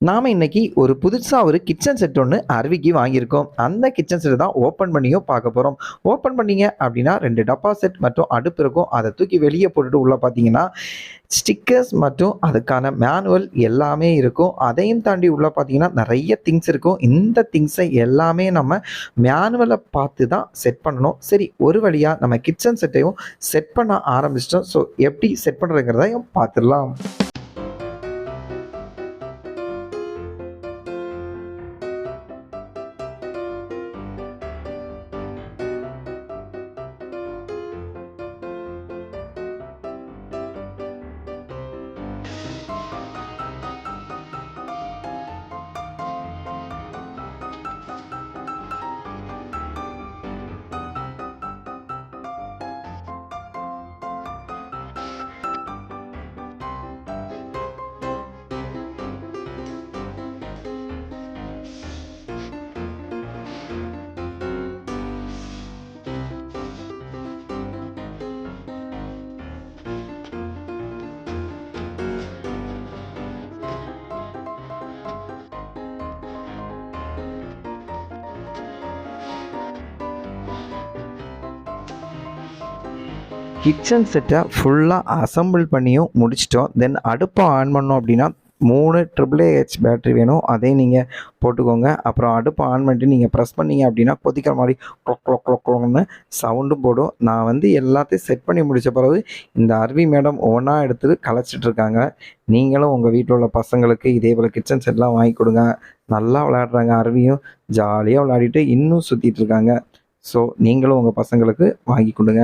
நாம இன்னைக்கு ஒரு புதுசா ஒரு கிச்சன் செட் ஒண்ணு அருவிக்கு வாங்கியிருக்கோம். அந்த கிச்சன் செட் தான் ஓப்பன் பண்ணியும் பார்க்க போறோம். ஓப்பன் பண்ணீங்க அப்படின்னா 2 டப்பா செட் மற்றும் அடுப்பு இருக்கும். அத தூக்கி வெளிய போட்டுட்டு உள்ள பார்த்தீங்கன்னா, ஸ்டிக்கர்ஸ் மற்றும் அதுக்கான மேனுவல் எல்லாமே இருக்கும். அதையும் தாண்டி உள்ள பார்த்தீங்கன்னா, நெறைய திங்ஸ் இருக்கும். இந்த திங்ஸை எல்லாமே நம்ம மேனுவல பார்த்து தான் செட் பண்ணணும். சரி, ஒரு வழியா நம்ம கிச்சன் செட்டையும் செட் பண்ண ஆரம்பிச்சுட்டோம். ஸோ எப்படி செட் பண்றதுங்கிறதையும் பார்த்துடலாம். கிச்சன் செட்டை ஃபுல்லாக அசெம்பிள் பண்ணியும் முடிச்சிட்டோம். தென் அடுப்பை ஆன் பண்ணோம் அப்படின்னா 3 AAA பேட்டரி வேணும். அதையும் நீங்கள் போட்டுக்கோங்க. அப்புறம் அடுப்பை ஆன் பண்ணிட்டு நீங்கள் ப்ரெஸ் பண்ணீங்க அப்படின்னா கொதிக்கிற மாதிரி க்ளொக் க்ளொக் க்ளொக்னு சவுண்டும் போடும். நான் வந்து எல்லாத்தையும் செட் பண்ணி முடித்த பிறகு இந்த அருவி மேடம் ஒவ்வொன்றா எடுத்து கலைச்சிட்ருக்காங்க. நீங்களும் உங்கள் வீட்டில் உள்ள பசங்களுக்கு இதே போல் கிச்சன் செட்லாம் வாங்கி கொடுங்க. நல்லா விளையாடுறாங்க. அருவியும் ஜாலியாக விளையாடிட்டு இன்னும் சுற்றிட்டு இருக்காங்க. ஸோ நீங்களும் உங்கள் பசங்களுக்கு வாங்கி கொடுங்க.